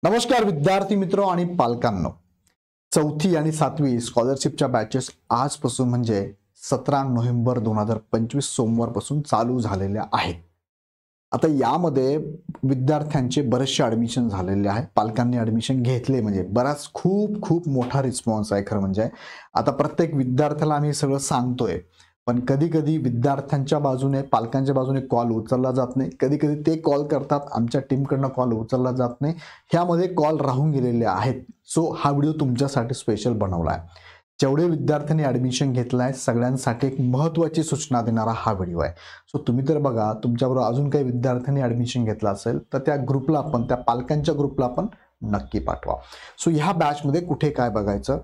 नमस्कार विद्यार्थी मित्र आणि पालकांनो, चौथी आणि सातवी स्कॉलरशिपच्या बॅचेस आजपासून म्हणजे 17 नोव्हेंबर 2025 सोमवारपासून चालू झालेल्या आहेत. आता यामध्ये विद्यार्थ्यांचे बरेचसे ॲडमिशन झालेले आहे. पालकांनी ॲडमिशन घेतले म्हणजे बराच खूप मोठा रिस्पॉन्स आहे. खरं म्हणजे आता प्रत्येक विद्यार्थ्याला आम्ही सगळं सांगतोय, पण कधी कधी विद्यार्थ्यांच्या बाजूने पालकांच्या बाजूने कॉल उचलला जात नाही. कधी कधी ते कॉल करतात, आमच्या टीमकडनं कॉल उचलला जात नाही. ह्यामध्ये कॉल राहून गेलेले आहेत. सो हा व्हिडिओ तुमच्यासाठी स्पेशल बनवला आहे. जेवढे विद्यार्थ्यांनी ॲडमिशन घेतलं आहे सगळ्यांसाठी एक महत्त्वाची सूचना देणारा हा व्हिडिओ आहे. सो तुम्ही तर बघा, तुमच्याबरोबर अजून काही विद्यार्थ्यांनी ॲडमिशन घेतलं असेल तर त्या ग्रुपला आपण, त्या पालकांच्या ग्रुपला आपण नक्की पाठवा. सो ह्या बॅचमध्ये कुठे काय बघायचं,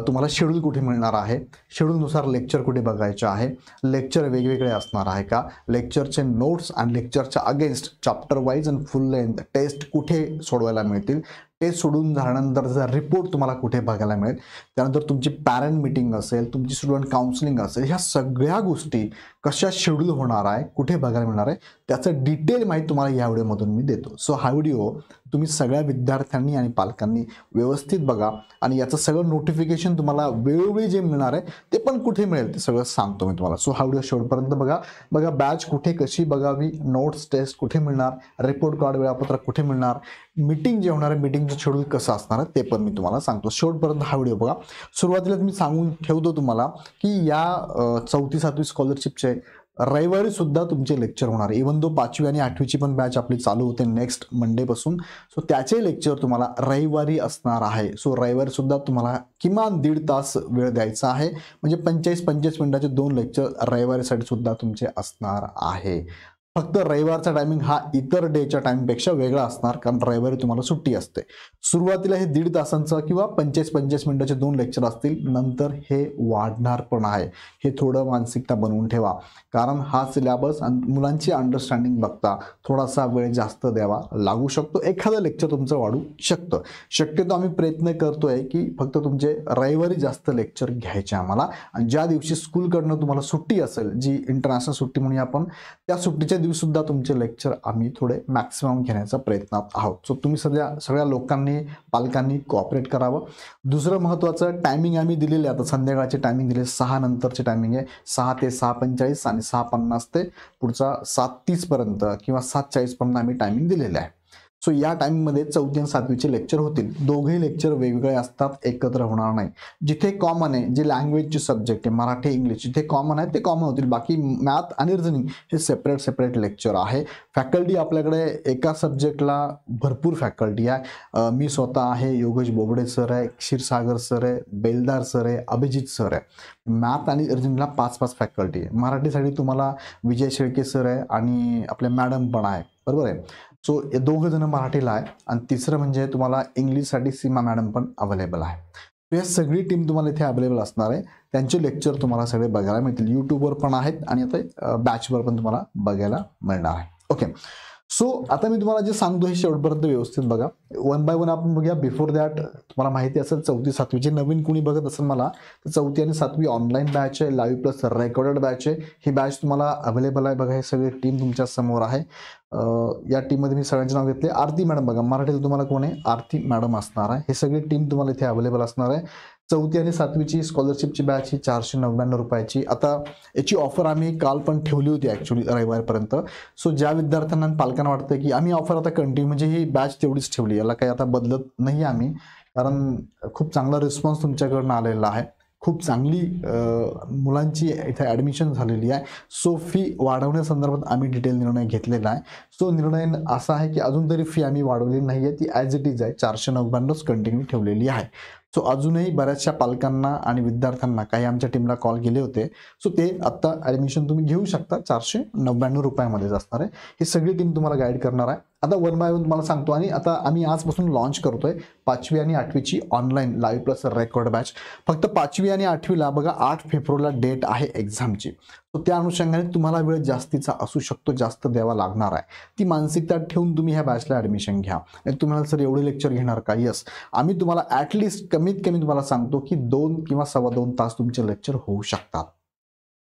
तुम्हाला शेड्यूल कुठे मिळणार आहे, शेड्यूलनुसार लेक्चर कुठे बघायचे आहे, लेक्चर वेगवेगळे असणार आहे का, लेक्चरचे नोट्स आणि लेक्चरच्या अगेन्स्ट चॅप्टर वाईज आणि फुल लेंथ टेस्ट कुठे सोडवायला मिळतील, टेस्ट सोडून झाल्यानंतरचा रिपोर्ट तुम्हाला कुठे बघायला मिळेल, त्यानंतर तुमची पॅरेंट मीटिंग असेल, तुमची स्टुडंट काउन्सिलिंग असेल, ह्या सगळ्या गोष्टी कशा शेड्यूल होणार आहे, कुठे बघायला मिळणार आहे, त्याचं डिटेल माहिती तुम्हाला या व्हिडिओमधून मी देतो. सो हा व्हिडिओ तुम्ही सगळ्या विद्यार्थ्यांनी आणि पालकांनी व्यवस्थित बघा आणि याचं सगळं नोटिफिकेशन तुम्हाला वेळोवेळी जे मिळणार आहे ते पण कुठे मिळेल ते सगळं सांगतो मी तुम्हाला. सो हा व्हिडिओ शेवटपर्यंत बघा बॅच कुठे कशी बघावी, नोट्स टेस्ट कुठे मिळणार, रिपोर्ट कार्ड वेळापत्रक कुठे मिळणार, मीटिंग जे होणार आहे मीटिंगचं शेड्यूल कसं असणार आहे ते पण मी तुम्हाला सांगतो. शेवटपर्यंत हा व्हिडिओ बघा. सुरुवातीला मी सांगून ठेवतो तुम्हाला की या चौथी सातवी स्कॉलरशिपचे रविवारी सुद्धा तुमचे लेक्चर होणार आहे. इवन दो 5वी आणि 8वीची पण बॅच आपली चालू होते नेक्स्ट मंडेपासून. सो त्याचे लेक्चर तुम्हाला रविवारी असणार आहे. सो रविवारी सुद्धा तुम्हाला किमान 1.5 तास वेळ द्यायचा आहे. म्हणजे 45-25 मिनिटाचे 2 लेक्चर रविवारीसाठी सुद्धा तुमचे असणार आहे. फक्त रविवारचा टायमिंग हा इतर डेच्या टायमिंगपेक्षा वेगळा असणार, कारण रविवारी तुम्हाला सुट्टी असते. सुरुवातीला हे 1.5 तासांचं किंवा 45-25 मिनिटाचे 2 लेक्चर असतील, नंतर हे वाढणार पण आहे. हे थोडं मानसिकता बनवून ठेवा, कारण हा सिलेबस आणि मुलांची अंडरस्टँडिंग बघता थोडासा वेळ जास्त द्यावा लागू शकतो. एखादं लेक्चर तुमचं वाढू शकतं. शक्यतो आम्ही प्रयत्न करतोय की फक्त तुमचे रविवारी जास्त लेक्चर घ्यायचे आम्हाला, आणि ज्या दिवशी स्कूलकडनं तुम्हाला सुट्टी असेल, जी इंटरनॅशनल सुट्टी म्हणून आपण, त्या सुट्टीच्या दिवशी सुद्धा तुमचे लेक्चर आम्ही थोडे मॅक्सिमम घेण्याचा प्रयत्नात आहोत. सो तुम्ही सगळ्या लोकांनी, पालकांनी कोऑपरेट करावं. दुसरं महत्त्वाचं टायमिंग आम्ही दिलेले, आता संध्याकाळचे टायमिंग दिले, 6 नंतरचे टायमिंग आहे. 6 ते 6:45 आणि 6:50 ते पुढचा 7:30 पर्यंत किंवा 7:40 पर्यंत आम्ही टायमिंग दिलेले आहे. सो या टायमिंगमध्ये चौथी आणि सातवीचे लेक्चर होतील. दोघेही लेक्चर वेगवेगळे असतात, एकत्र होणार नाही. जिथे कॉमन आहे, जे लँग्वेजचे सब्जेक्ट आहे, मराठी इंग्लिश, जिथे कॉमन आहे ते कॉमन होतील. बाकी मॅथ आणि रिझनिंग हे सेपरेट लेक्चर आहे. फॅकल्टी आपल्याकडे एका सब्जेक्टला भरपूर फॅकल्टी आहे. मी स्वतः आहे, योगेश बोबडे सर आहे, क्षीरसागर सर आहे, बेलदार सर आहे, अभिजित सर आहे. मॅथ आणि रिझनिंगला 5-5 फॅकल्टी आहे. मराठीसाठी तुम्हाला विजय शेळके सर आहे आणि आपल्या मॅडम पण आहे, बरोबर आहे. सो हे 2 जण मराठीला आहे आणि तिसरं म्हणजे तुम्हाला इंग्लिशसाठी सीमा मॅडम पण अवेलेबल आहे. या सगळी टीम तुम्हाला इथे अवेलेबल असणार आहे. त्यांचे लेक्चर तुम्हाला सगळे बघायला मिळतील. यूट्यूबवर पण आहेत आणि आता बॅचवर पण तुम्हाला बघायला मिळणार आहे. ओके, सो आता मी तुम्हाला जे सांगतो हे शेवटपर्यंत व्यवस्थित बघा. 1 बाय 1 आपण बघूया. बिफोर दॅट तुम्हाला माहिती असेल, चौथी सातवीचे नवीन कोणी बघत असेल मला, तर चौथी आणि सातवी ऑनलाईन बॅच आहे, लाईव्ह प्लस रेकॉर्डेड बॅच आहे. ही बॅच तुम्हाला अवेलेबल आहे. बघा, हे सगळी टीम तुमच्या समोर आहे. या टीममध्ये मी सगळ्यांचे नाव घेतले. आरती मॅडम बघा, मराठीला तुम्हाला कोण आहे, आरती मॅडम असणार आहे. हे सगळी टीम तुम्हाला इथे अवेलेबल असणार आहे. चौथी आणि सातवीची स्कॉलरशिपची बॅच ही 499 रुपयाची. आता याची ऑफर आम्ही काल पण ठेवली होती ॲक्च्युली रविवारपर्यंत. सो ज्या विद्यार्थ्यांना आणि पालकांना वाटतं की आम्ही ऑफर आता कंटिन्यू, म्हणजे ही बॅच तेवढीच ठेवली, याला काही आता बदलत नाही आम्ही, कारण खूप चांगला रिस्पॉन्स तुमच्याकडनं आलेला आहे. खूप चांगली मुलांची इथे ॲडमिशन झालेली आहे. सो फी वाढवण्यासंदर्भात आम्ही डिटेल निर्णय घेतलेला आहे. सो निर्णय असा आहे की अजून तरी फी आम्ही वाढवलेली नाही आहे, ती ॲज इट इज आहे, 499च कंटिन्यू ठेवलेली आहे. सो अजूनही बऱ्याचशा पालकांना आणि विद्यार्थ्यांना काही आमच्या टीमला कॉल केले होते. सो ते आत्ता ॲडमिशन तुम्ही घेऊ शकता, 499 रुपयामध्येच असणार आहे. ही सगळी टीम तुम्हाला गाईड करणार आहे. आता 1 बाय 1 तुम्हाला सांगतो. आणि आता आम्ही आजपासून लॉन्च करतोय 5वी आणि 8वीची online live plus record batch. फक्त 5वी आणि 8वीला बघा 8 फेब्रुवारीला डेट आहे एक्झामची. सो त्या अनुषंगाने तुम्हाला वेळ जास्तीचा असू शकतो, जास्त द्यावा लागणार आहे. ती मानसिकता ठेवून तुम्ही ह्या बॅचला ॲडमिशन घ्या. आणि तुम्हाला सर एवढे लेक्चर घेणार का? यस, आम्ही तुम्हाला ॲटलिस्ट कमीत कमी तुम्हाला सांगतो की 2 किंवा 2.25 तास तुमचे लेक्चर होऊ शकतात.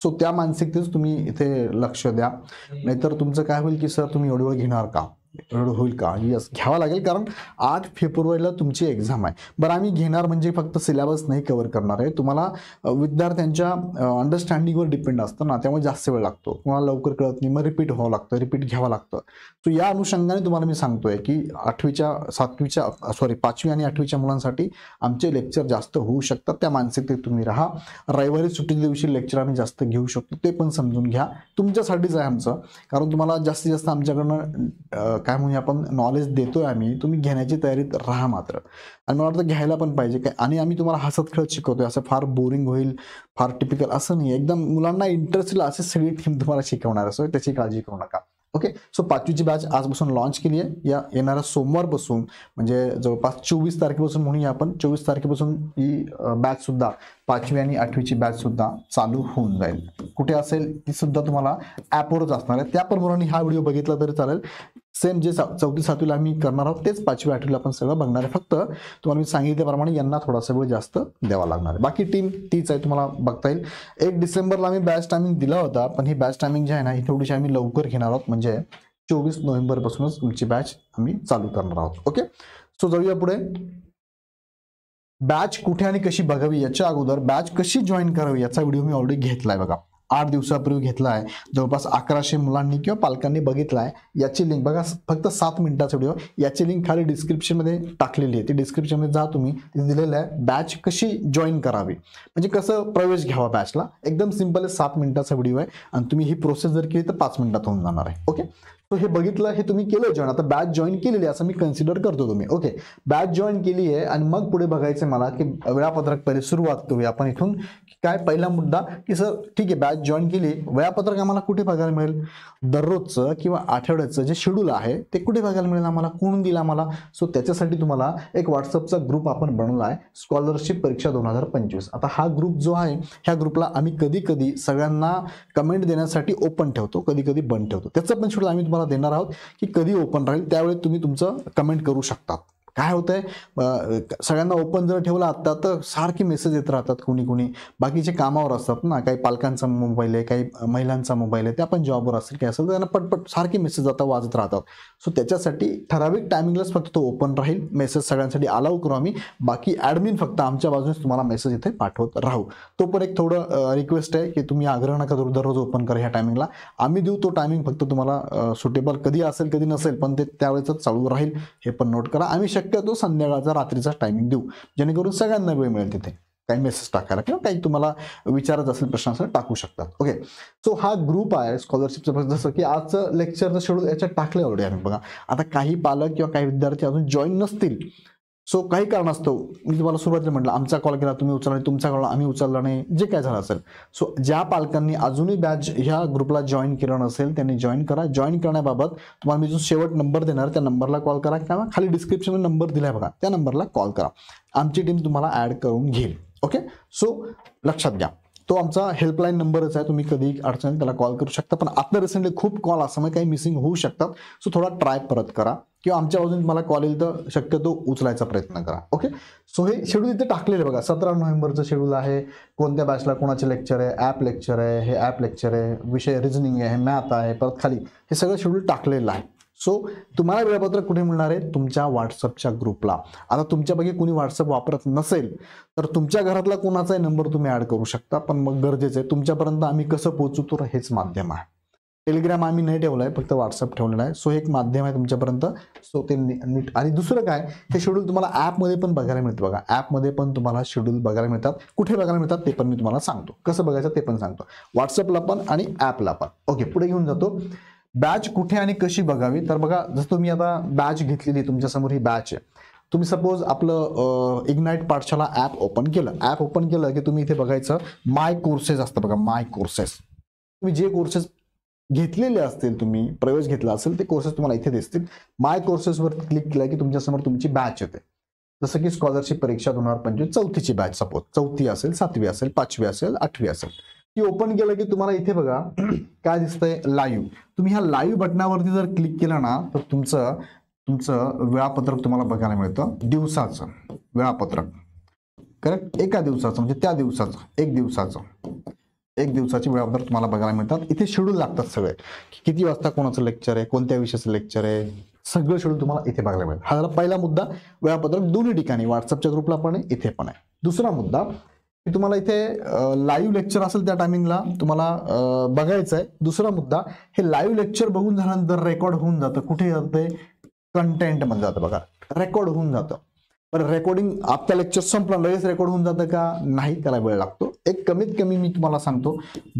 सो त्या मानसिकतेच तुम्ही इथे लक्ष द्या. नाहीतर तुमचं काय होईल की सर तुम्ही एवढी वेळ घेणार का, होईल का? यस, घ्यावा लागेल, कारण 8 फेब्रुवारीला तुमची एक्झाम आहे. बरं, आम्ही घेणार म्हणजे फक्त सिलेबस नाही कव्हर करणार आहे. तुम्हाला विद्यार्थ्यांच्या अंडरस्टँडिंगवर डिपेंड असतं ना, त्यामुळे जास्त वेळ लागतो. तुम्हाला लवकर कळत नाही, मग रिपीट व्हावं लागतं, रिपीट घ्यावं लागतं. सो या अनुषंगाने तुम्हाला मी सांगतोय की 5वी आणि 8वीच्या मुलांसाठी आमचे लेक्चर जास्त होऊ शकतात. त्या मानसिकतेत तुम्ही राहा. रविवारी सुट्टीच्या दिवशी लेक्चर आम्ही जास्त घेऊ शकतो, ते पण समजून घ्या. तुमच्यासाठीच आहे आमचं, कारण तुम्हाला जास्तीत जास्त आमच्याकडनं काय म्हणूया आपण नॉलेज देतोय आम्ही. तुम्ही घेण्याची तयारीत राहा मात्र, आणि मला वाटतं घ्यायला पण पाहिजे काय. आणि आम्ही तुम्हाला हसत खेळत शिकवतोय, असं फार बोरिंग होईल, फार टिपिकल असं नाही. एकदम मुलांना इंटरेस्ट असे सगळी टीम तुम्हाला शिकवणार असो, त्याची काळजी करू नका. ओके. सो 5वीची बॅच आजपासून लॉन्च केली आहे. या येणाऱ्या सोमवारपासून म्हणजे जवळपास 24 तारखेपासून म्हणूया आपण, 24 तारखेपासून ही बॅच सुद्धा 5वी आणि 8वीची बॅच सुद्धा चालू होऊन जाईल. कुठे असेल ती सुद्धा तुम्हाला ॲपवरच असणार आहे. त्या पण मुलांनी हा व्हिडिओ बघितला तरी चालेल. सेम जे 4थी 7वीला आम्ही करणार आहोत तेच 5वी 8वीला आपण सगळं बघणार आहे. फक्त तुम्हाला मी सांगितल्याप्रमाणे यांना थोडासा वेळ जास्त द्यावा लागणार आहे. बाकी टीम तीच आहे, तुम्हाला बघता येईल. 1 डिसेंबरला आम्ही बॅच टायमिंग दिला होता, पण ही बॅच टायमिंग जी आहे ना, ही थोडीशी आम्ही लवकर घेणार आहोत. म्हणजे 24 नोव्हेंबरपासूनच तुमची बॅच आम्ही चालू करणार आहोत. ओके. सो जाऊया पुढे. बॅच कुठे आणि कशी बघावी याच्या अगोदर बॅच कशी जॉईन करावी याचा व्हिडिओ मी ऑलरेडी घेतलाय बघा. 8 दिवसापूर्वी घेतला आहे. जवळपास 1100 मुलांनी किंवा पालकांनी बघितलाय. याची लिंक बघा, फक्त 7 मिनिटाचा व्हिडिओ. याची लिंक खाली डिस्क्रिप्शनमध्ये टाकलेली आहे. ती डिस्क्रिप्शनमध्ये जा तुम्ही, तिथे दिलेलं आहे बॅच कशी जॉईन करावी, म्हणजे कसं प्रवेश घ्यावा बॅचला. एकदम सिंपल आहे, 7 मिनिटाचा व्हिडिओ आहे, आणि तुम्ही ही प्रोसेस जर केली तर 5 मिनिटात होऊन जाणार आहे. ओके. सो हे बघितलं, हे तुम्ही केलं जॉईन. आता बॅच जॉईन केलेली असं मी कन्सिडर करतो तुम्ही. ओके. बॅच जॉईन केली आहे आणि मग पुढे बघायचं मला की वेळापत्रक पहिले सुरुवात करूया आपण इथून. काय पहिला मुद्दा की सर ठीक आहे बॅच जॉईन केली, वेळापत्रक आम्हाला कुठे बघायला मिळेल? दररोजचं किंवा आठवड्याचं जे शेड्यूल आहे ते कुठे बघायला मिळेल आम्हाला? कोण दिलं आम्हाला? सो त्याच्यासाठी तुम्हाला एक व्हॉट्सअपचा ग्रुप आपण बनवला आहे, स्कॉलरशिप परीक्षा 2025. आता हा ग्रुप जो आहे, ह्या ग्रुपला आम्ही कधी कधी सगळ्यांना कमेंट देण्यासाठी ओपन ठेवतो, कधी कधी बंद ठेवतो. त्याचं पण शेड्यूल आम्ही तुम्हाला देणार आहोत की कधी ओपन राहील, त्यावेळी तुम्ही तुमचं कमेंट करू शकता. काय होतंय, सगळ्यांना ओपन जर ठेवला आता तर सारखे मेसेज येत राहतात. कोणी बाकीचे कामावर असतात ना, काही पालकांचा मोबाईल आहे, काही महिलांचा मोबाईल आहे, त्या पण जॉबवर असेल काय असेल, त्यांना पटपट सारखे मेसेज आता वाजत राहतात. सो त्याच्यासाठी ठराविक टायमिंगलाच फक्त तो ओपन राहील. मेसेज सगळ्यांसाठी अलाउ करू आम्ही, बाकी ॲडमिन फक्त आमच्या बाजूनेच तुम्हाला मेसेज इथे पाठवत राहू. तो पण एक थोडं रिक्वेस्ट आहे की तुम्ही आग्रह नका दररोज ओपन करा ह्या टायमिंगला. आम्ही देऊ तो टायमिंग, फक्त तुम्हाला सुटेबल कधी असेल कधी नसेल, पण ते त्यावेळेच चालू राहील, हे पण नोट करा. आम्ही शक्यतो संध्याकाळचा रात्रीचा टायमिंग देऊ, जेणेकरून सगळ्यांना वेळ मिळेल तिथे काही मेसेज टाकायला किंवा काही तुम्हाला विचारत असेल प्रश्न असेल टाकू शकतात. ओके. सो हा ग्रुप आहे स्कॉलरशिपचा. जसं की आजचं लेक्चरचं शेड्यूल याच्यात टाकले ऑलरेडी आम्ही बघा. आता काही पालक किंवा काही विद्यार्थी अजून जॉईन नसतील, सो काही कारणास्तव मी तुम्हाला सुरुवातीला म्हटलं आमचा कॉल केला तुम्ही उचलला नाही, तुमचा कॉल आम्ही उचलला नाही, जे काय झालं असेल. सो ज्या पालकांनी अजूनही बॅच ह्या ग्रुपला जॉईन केलं नसेल त्यांनी जॉईन करा. जॉईन करण्याबाबत तुम्हाला मी जो शेवट नंबर देणार त्या नंबरला कॉल करा, किंवा खाली डिस्क्रिप्शनमध्ये नंबर दिला आहे बघा, त्या नंबरला कॉल करा. आमची टीम तुम्हाला ॲड करून घेईल. ओके. सो लक्षात घ्या, तो आमचा हेल्पलाईन नंबरच आहे. तुम्ही कधी अडचण त्याला कॉल करू शकता. पण आता रिसेंटली खूप कॉल असल्यामुळे काही मिसिंग होऊ शकतात. सो थोडा ट्राय परत करा, किंवा आमच्या बाजूने तुम्हाला कॉल येईल तर शक्यतो उचलायचा प्रयत्न करा. ओके. सो हे शेड्यूल इथे टाकलेलं आहे बघा. 17 नोव्हेंबरचं शेड्यूल आहे. कोणत्या बॅचला कोणाचे लेक्चर आहे, ॲप लेक्चर आहे, हे ॲप लेक्चर आहे, विषय रिझनिंग आहे, मॅथ आहे, परत खाली हे सगळं शेड्यूल टाकलेलं आहे. सो तुम्हाला वेळापत्रक कुठे मिळणार आहे? तुमच्या व्हॉट्सअपच्या ग्रुपला. आता तुमच्यापैकी कोणी व्हॉट्सअप वापरत नसेल तर तुमच्या घरातला कोणाचाही नंबर तुम्ही ॲड करू शकता, पण मग गरजेचं आहे तुमच्यापर्यंत आम्ही कसं पोहोचू, तर हेच माध्यम आहे. टेलिग्राम आम्ही नाही ठेवलं आहे, फक्त व्हॉट्सअप ठेवलेला आहे. सो हे एक माध्यम आहे तुमच्यापर्यंत. सो ते नीट. आणि दुसरं काय, हे शेड्यूल तुम्हाला ॲपमध्ये पण बघायला मिळतं बघा. ॲपमध्ये पण तुम्हाला शेड्यूल बघायला मिळतात. कुठे बघायला मिळतात ते पण मी तुम्हाला सांगतो, कसं बघायचं ते पण सांगतो, व्हॉट्सअपला पण आणि ॲपला पण. ओके. पुढे घेऊन जातो. बॅच कुठे आणि कशी बघावी. तर बघा, जसं तुम्ही आता बॅच घेतलेली, तुमच्यासमोर ही बॅच आहे. तुम्ही सपोज आपलं इग्नाइट पाठशाला ॲप ओपन केलं. ॲप ओपन केलं की तुम्ही इथे बघायचं माय कोर्सेस असतं बघा, माय कोर्सेस. तुम्ही जे कोर्सेस घेतलेले असतील, तुम्ही प्रवेश घेतला असेल ते कोर्सेस तुम्हाला इथे दिसतील. माय कोर्सेसवर क्लिक केलं की तुमच्यासमोर तुमची बॅच येते. जसं की स्कॉलरशिप परीक्षा 2025 चौथीची बॅच, सपोज चौथी असेल, 7वी असेल, 5वी असेल, 8वी असेल. ती ओपन केलं की तुम्हाला इथे बघा काय दिसतंय, लाईव्ह. तुम्ही ह्या लाईव्ह बटनावरती जर क्लिक केलं ना तर तुमचं वेळापत्रक तुम्हाला बघायला मिळतं. दिवसाचं वेळापत्रक, करेक्ट, एका दिवसाचं म्हणजे त्या दिवसाचं, एक दिवसाचं. एक दिवसाची वेळापत्रक तुम्हाला बघायला मिळतात. इथे शेड्यूल लागतात सगळे, किती वाजता कोणाचं लेक्चर आहे, कोणत्या विषयाचं लेक्चर आहे, सगळं शेड्यूल तुम्हाला इथे बघायला मिळेल. हा झाला पहिला मुद्दा, वेळापत्रक दोन्ही ठिकाणी, व्हॉट्सअपच्या ग्रुपला पण आहे, इथे पण आहे. दुसरा मुद्दा की तुम्हाला इथे लाईव्ह लेक्चर असेल त्या टायमिंगला तुम्हाला बघायचं आहे. दुसरा मुद्दा, हे लाईव्ह लेक्चर बघून झाल्यानंतर रेकॉर्ड होऊन जातं. कुठे जातं ते? कंटेंटमध्ये जातं. बघा, रेकॉर्ड होऊन जातं. बरं, रेकॉर्डिंग आपल्या लेक्चर संपलं लगेच रेकॉर्ड होऊन जातं का? नाही, त्याला वेळ लागतो. एक कमीत कमी मी तुम्हाला सांगतो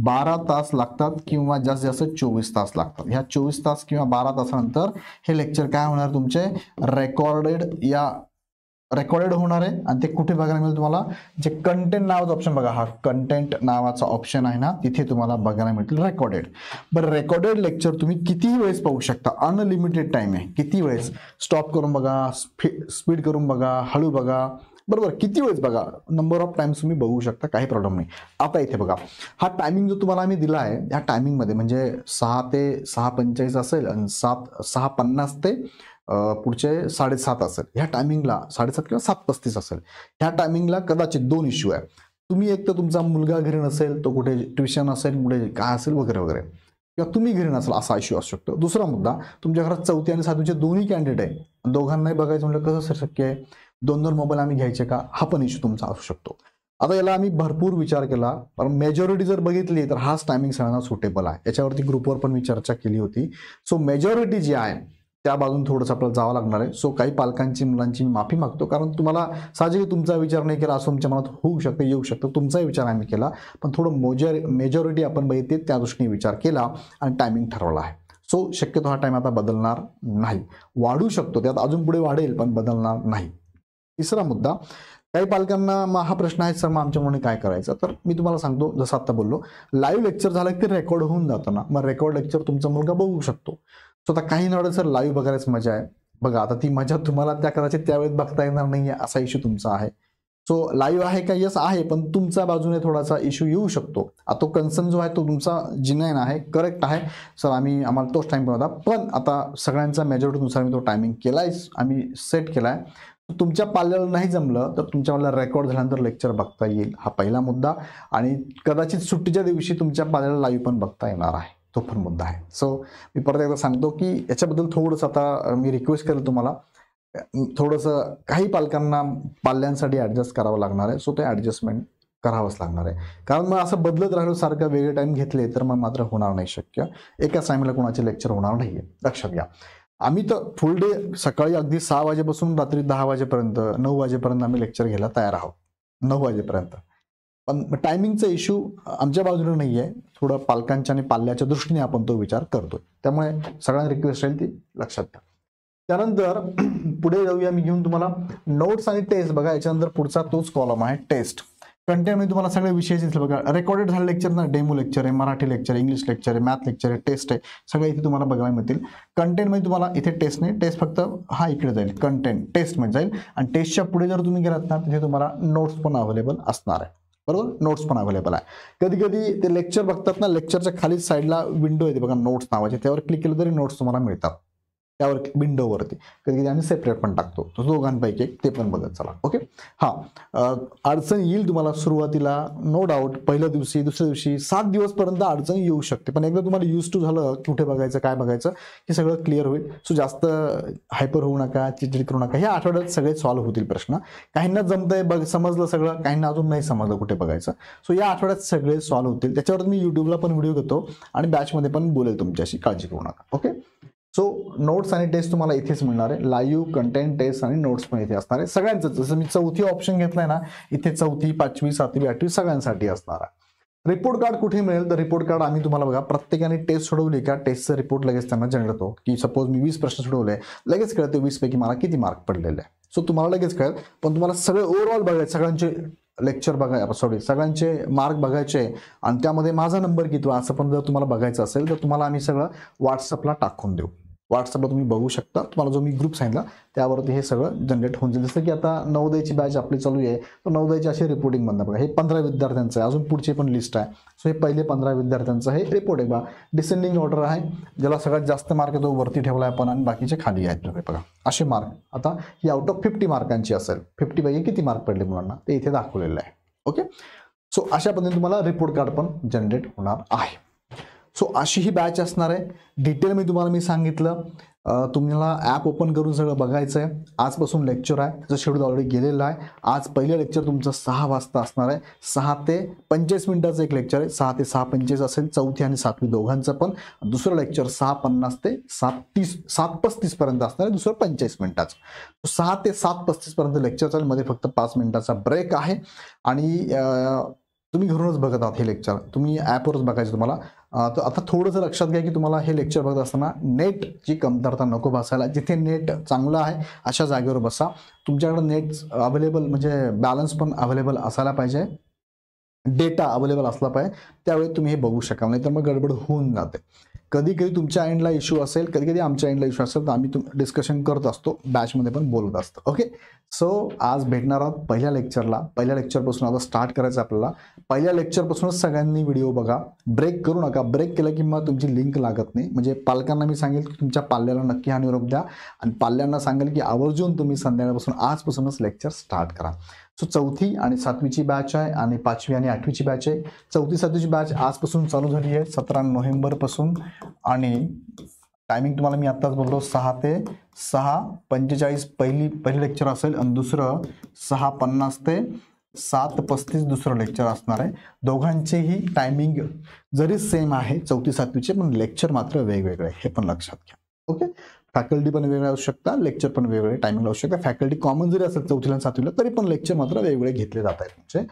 12 तास लागतात किंवा जास्तीत जास्त 24 तास लागतात. ह्या 24 तास किंवा 12 तासानंतर हे लेक्चर काय होणार तुमचे? रेकॉर्डेड होणार आहे. आणि ते कुठे बघायला मिळेल तुम्हाला? जे कंटेंट नावाचा ऑप्शन बघा, हा कंटेंट नावाचा ऑप्शन आहे ना, तिथे तुम्हाला बघायला मिळतील रेकॉर्डेड. बरं, रेकॉर्डेड लेक्चर तुम्ही कितीही वेळेस पाहू शकता. अनलिमिटेड टाइम आहे. किती वेळेस स्टॉप करून बघा, स्पीड करून बघा, हळू बघा, बरोबर, किती वेळेस बघा, नंबर ऑफ टाइम्स तुम्ही बघू शकता, काही प्रॉब्लेम नाही. आता इथे बघा, हा टायमिंग जो तुम्हाला आम्ही दिला आहे, या टायमिंगमध्ये म्हणजे 6 ते 6:45 असेल आणि 6:50 ते पुढचे 7:30 असेल. ह्या टायमिंगला 7:30 किंवा 7:35 असेल. ह्या टायमिंगला कदाचित 2 इश्यू आहे. तुम्ही एक तर तुमचा मुलगा घरी नसेल, तो कुठे ट्युशन असेल, कुठे काय असेल वगैरे वगैरे, किंवा तुम्ही घरी नसाल असा इश्यू असू शकतो. दुसरा मुद्दा, तुमच्या घरात 4थी आणि 7वीचे दोन्ही कॅन्डिडेट आहे, दोघांनाही बघायचं म्हटलं कसं सर शक्य आहे? 2-2 मोबाईल आम्ही घ्यायचे का? हा पण इश्यू तुमचा असू शकतो. आता याला आम्ही भरपूर विचार केला, पण मेजॉरिटी जर बघितली तर हाच टायमिंग सगळ्यांना सुटेबल आहे. याच्यावरती ग्रुपवर पण मी चर्चा केली होती. सो मेजॉरिटी जी आहे त्या बाजून थोडंसं आपल्याला जावं लागणार आहे. सो काही पालकांची, मुलांची माफी मागतो, कारण तुम्हाला साहजिक तुमचा विचार नाही केला असं तुमच्या मनात होऊ शकतं, येऊ शकतं. तुमचाही विचार आम्ही केला, पण थोडं मेजॉरिटी आपण बघितली त्या दृष्टीने विचार केला आणि टायमिंग ठरवला आहे. सो शक्यतो हा टाइम आता बदलणार नाही. वाढू शकतो, त्यात अजून पुढे वाढेल, पण बदलणार नाही. तिसरा मुद्दा, काही पालकांना हा प्रश्न आहे, सर मग आमच्या मुलाने काय करायचं? तर मी तुम्हाला सांगतो, जसं आता बोललो, लाईव्ह लेक्चर झालं की ते रेकॉर्ड होऊन जातं ना, मग रेकॉर्ड लेक्चर तुमचा मुलगा बघू शकतो. सो आता काही नाही, सर लाईव्ह बघायलाच मजा आहे. बघा, आता ती मजा तुम्हाला त्या कदाचित त्यावेळेस बघता येणार नाही आहे, असा इश्यू तुमचा आहे. सो लाईव्ह आहे का? यस आहे, पण तुमच्या बाजूने थोडासा इश्यू येऊ शकतो. तो कन्सर्न जो आहे तो तुमचा जिनायन आहे, करेक्ट आहे. सर आम्हाला तोच टाइम होता, पण आता सगळ्यांचा मेजॉरिटीनुसार मी तो टायमिंग केलाय, आम्ही सेट केलाय. तुमच्या पाल्याला नाही जमलं तर तुमच्या मला रेकॉर्ड झाल्यानंतर लेक्चर बघता येईल, हा पहिला मुद्दा. आणि कदाचित सुट्टीच्या दिवशी तुमच्या पाल्याला लाईव्ह पण बघता येणार आहे, तो पण मुद्दा आहे. सो मी परत एकदा सांगतो की याच्याबद्दल थोडंसं आता मी रिक्वेस्ट करेल तुम्हाला, थोडंसं काही पालकांना पाल्यांसाठी ॲडजस्ट करावं लागणार आहे. सो ते ॲडजस्टमेंट करावंच लागणार आहे, कारण मग असं बदलत राहिलो सारखं वेगळे टाईम घेतले तर मग मात्र होणार नाही शक्य. एकाच टायमिंगला कोणाचे लेक्चर होणार नाही आहे, लक्षात घ्या. आम्ही तर फुल डे, सकाळी अगदी 6 वाजेपासून रात्री 10 वाजेपर्यंत, 9 वाजेपर्यंत आम्ही लेक्चर घ्यायला तयार आहोत, 9 वाजेपर्यंत. पण टायमिंगचा इश्यू आमच्या बाजूने नाही आहे, थोडं पालकांच्या आणि पाल्याच्या दृष्टीने आपण तो विचार करतोय. त्यामुळे सगळ्यांना रिक्वेस्ट राहील ती लक्षात घ्या. त्यानंतर पुढे जाऊया, मी घेऊन तुम्हाला नोट्स आणि टेस्ट. बघा, याच्यानंतर पुढचा तोच कॉलम आहे, टेस्ट. कंटेंटमध्ये तुम्हाला सगळे विषय दिसले बघा, रेकॉर्डेड झाले लेक्चर ना, डेमो लेक्चर आहे, मराठी लेक्चर आहे, इंग्लिश लेक्चर आहे, मॅथ लेक्चर आहे, टेस्ट आहे, सगळे इथे तुम्हाला बघायला मिळतील. कंटेंटमध्ये तुम्हाला इथे टेस्ट नाही, टेस्ट फक्त हा इकडे जाईल, कंटेंट टेस्टमध्ये जाईल. आणि टेस्टच्या पुढे जर तुम्ही गेलात ना, तिथे तुम्हाला नोट्स पण अवेलेबल असणार आहे, बरोबर. नोट्स पण अवेलेबल आहे. कधी कधी ते लेक्चर बघतात ना, लेक्चरच्या खाली साईडला विंडो येते बघा नोट्स नावाची, त्यावर क्लिक केलं तरी नोट्स तुम्हाला मिळतात, त्यावर विंडोवरती. कधी कधी आम्ही सेपरेट पण टाकतो, तो दोघांपैकी एक, ते पण बघत चला. ओके, अडचण येईल तुम्हाला सुरुवातीला, नो डाऊट. पहिल्या दिवशी, दुसऱ्या दिवशी, 7 दिवसपर्यंत अडचण येऊ शकते, पण एकदा तुम्हाला यूज टू झालं, कुठे बघायचं, काय बघायचं, हे सगळं क्लिअर होईल. सो जास्त हायपर होऊ नका, चिडचिड करू नका. ह्या आठवड्यात सगळे सॉल्व्ह होतील प्रश्न. काहींना जमतंय, समजलं सगळं, काहींना अजून नाही समजलं कुठे बघायचं. सो या आठवड्यात सगळे सॉल्व्ह होतील. त्याच्यावर मी युट्यूबला पण व्हिडिओ घेतो आणि बॅचमध्ये पण बोलेल तुमच्याशी, काळजी करू नका. ओके, सो नोट्स आणि टेस्ट तुम्हाला इथेच मिळणार आहे. लाईव्ह, कंटेंट, टेस्ट आणि नोट्स पण इथे असणार आहे सगळ्यांचं. जसं मी 4थी ऑप्शन घेतलाय ना, इथे 4थी, 5वी, 7वी, 8वी सगळ्यांसाठी असणार आहे. रिपोर्ट कार्ड कुठे मिळेल? तर रिपोर्ट कार्ड आम्ही तुम्हाला बघा, प्रत्येकाने टेस्ट सोडवली का टेस्टचा रिपोर्ट लगेच त्यांना जनरेट होतो. की सपोज मी 20 प्रश्न सोडवले, लगेच कळते 20 पैकी मला किती मार्क पडलेले आहे. सो तुम्हाला लगेच कळेल, पण तुम्हाला सगळे ओव्हरऑल बघायचे, सगळ्यांचे लेक्चर बघाय, सगळ्यांचे मार्क बघायचे आणि त्यामध्ये माझा नंबर किती असं पण जर तुम्हाला बघायचं असेल तर तुम्हाला आम्ही सगळं व्हॉट्सअपला टाकून देऊ. व्हॉट्सअपला तुम्ही बघू शकता. तुम्हाला जो मी ग्रुप सांगितला त्यावरती हे सगळं जनरेट होऊन जाईल. जसं की आता नवोदयची बॅच आपली चालू आहे, तर नवोदयची अशी रिपोर्टिंग बनणार बघा. हे 15 विद्यार्थ्यांचं आहे, अजून पुढचे पण लिस्ट आहे. सो हे पहिले 15 विद्यार्थ्यांचं हे रिपोर्ट आहे बघा. डिसेंडिंग ऑर्डर आहे, ज्याला सगळ्यात जास्त मार्क तो वरती ठेवला आहे आपण आणि बाकीचे खाली आहेत बघा असे मार्क. आता ही आउट ऑफ 50 मार्कांची असेल, 50 पैकी किती मार्क पडले मुलांना ते इथे दाखवलेलं आहे. ओके, सो अशा पद्धतीने तुम्हाला रिपोर्ट कार्ड पण जनरेट होणार आहे. सो अशी ही बॅच असणार आहे. डिटेल मी सांगितलं. तुम्हाला ॲप ओपन करून सगळं बघायचं आहे. आजपासून लेक्चर आहे, त्याचं शेड्यूल ऑलरेडी गेलेलं आहे. आज पहिलं लेक्चर तुमचं 6 वाजता असणार आहे. 6 ते 45 मिनिटाचं एक लेक्चर आहे. 6 ते 6:45 असेल चौथी आणि सातवी दोघांचं पण. दुसरं लेक्चर 6:50 ते 7:35 पर्यंत असणार आहे, दुसरं 45 मिनिटाचं. 6 ते 7:35 पर्यंत लेक्चर चालेल. मध्ये फक्त 5 मिनिटाचा ब्रेक आहे. आणि तुम्ही घरूनच बघत आहात हे लेक्चर, तुम्ही ॲपवरच बघायचं तुम्हाला. तर आता थोडंसं लक्षात घ्या की तुम्हाला हे लेक्चर बघत असताना नेटची कमतरता नको बसायला. जिथे नेट चांगलं आहे अशा जागेवर बसा. तुमच्याकडे नेट अवेलेबल म्हणजे बॅलन्स पण अवेलेबल असायला पाहिजे, डेटा अवेलेबल असला पाहिजे, त्यावेळी तुम्ही हे बघू शकाल. नाही तर मग गडबड होऊन जाते. कधी कधी तुमच्या एंडला इश्यू असेल, कधी कधी आमच्या एंडला इश्यू असेल, तर आम्ही डिस्कशन करत असतो, बॅचमध्ये पण बोलत असतो. ओके. सो आज भेटणार आहोत पहिल्या लेक्चरला. पहिल्या लेक्चरपासून आता स्टार्ट करायचं आपल्याला. पहिल्या लेक्चरपासूनच सगळ्यांनी व्हिडिओ बघा, ब्रेक करू नका. ब्रेक केलं की मग तुमची लिंक लागत नाही. म्हणजे पालकांना मी सांगेल की तुमच्या पाल्याला नक्की हा निरोप द्या आणि पाल्यांना सांगेल की आवर्जून तुम्ही संध्याकाळपासून आजपासूनच लेक्चर स्टार्ट करा. सो चौथी आणि सातवीची बॅच आहे आणि 5वी आणि 8वीची बॅच आहे. चौथी 7वीची बॅच आजपासून चालू झाली आहे 17 नोव्हेंबरपासून. आणि टायमिंग तुम्हाला मी आत्ताच बोललो, 6 ते 6:45 पहिली लेक्चर असेल आणि दुसरं 6:50 ते 7:35 दुसरं लेक्चर असणार आहे. दोघांचेही टायमिंग जरी सेम आहे चौथी 7वीचे, पण लेक्चर मात्र वेगवेगळे, हे पण लक्षात घ्या. ओके. फॅकल्टी पण वेगळे असू शकतात, लेक्चर पण वेगवेगळे टायमिंग असू शकतात. फॅकल्टी कॉमन जरी असेल चौथीला आणि 7वीला तरी पण लेक्चर मात्र वेगवेगळे घेतले जात आहेत. म्हणजे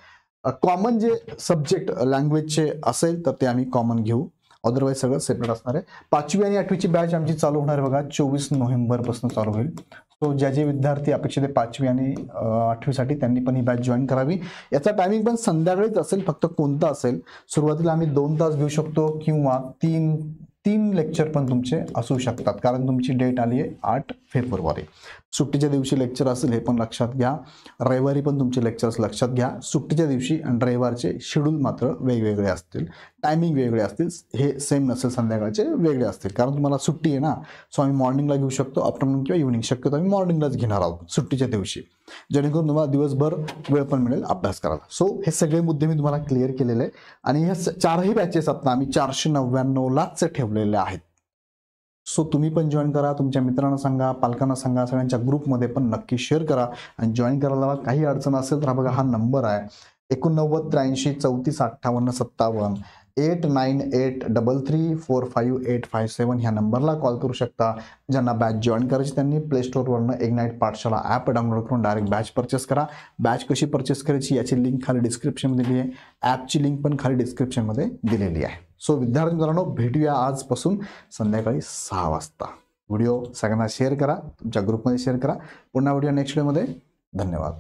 कॉमन जे सब्जेक्ट लँग्वेजचे असेल तर ते आम्ही कॉमन घेऊ, अदरवाईज सगळं सेपरेट असणार आहे. 5वी आणि 8वीची बॅच आमची चालू होणार आहे बघा 24 नोव्हेंबरपासून चालू होईल. सो जे विद्यार्थी अपेक्षित आहे 5वी आणि 8वीसाठी त्यांनी पण ही बॅच जॉईन करावी. याचा टायमिंग पण संध्याकाळीच असेल, फक्त कोणता असेल. सुरुवातीला आम्ही 2 तास घेऊ शकतो किंवा 3 लेक्चर पण तुमचे असू शकतात, कारण तुमची डेट आली आहे 8 फेब्रुवारी. सुट्टीच्या दिवशी लेक्चर असेल हे पण लक्षात घ्या. रविवारी पण तुमचे लेक्चर्स लक्षात घ्या. सुट्टीच्या दिवशी आणि रविवारचे शेड्यूल मात्र वेगवेगळे असतील, टायमिंग वेगळे असतील. हे सेम नसेल, संध्याकाळचे वेगळे असतील, कारण तुम्हाला सुट्टी आहे ना. सो आम्ही मॉर्निंगला घेऊ शकतो, आफ्टरनून किंवा इव्हिनिंग. शक्यतो आम्ही मॉर्निंगलाच घेणार आहोत सुट्टीच्या दिवशी, जेणेकरून तुम्हाला दिवसभर वेळ पण मिळेल अभ्यास करायला. सो हे सगळे मुद्दे मी तुम्हाला क्लिअर केलेले आहे. आणि ह्या 4ही बॅचेस आता आम्ही 499लाच ठेवलेले आहेत. सो तुम्ही पण जॉईन करा, तुमच्या मित्रांना सांगा, पालकांना सांगा, सगळ्यांच्या ग्रुपमध्ये पण नक्की शेअर करा आणि जॉईन करायला. काही अडचण असेल तर हा बघा, हा नंबर आहे 89 83 34 58 57 8983345857. ह्या नंबरला कॉल करू शकता. ज्यांना बॅच जॉईन करायची त्यांनी प्ले स्टोअरवरनं इग्नाईट पाठशाला ॲप डाउनलोड करून डायरेक्ट बॅच परचेस करा. बॅच कशी परचेस करायची याची लिंक खाली डिस्क्रिप्शनमध्ये दिली आहे. ॲपची लिंक पण खाली डिस्क्रिप्शनमध्ये दिलेली आहे. सो विद्यार्थी मित्रांनो, भेटूया आजपासून संध्याकाळी 6 वाजता. व्हिडिओ सगळ्यांना शेअर करा, तुमच्या ग्रुपमध्ये शेअर करा. पुन्हा व्हिडिओ नेक्स्ट व्हिडिओमध्ये. धन्यवाद.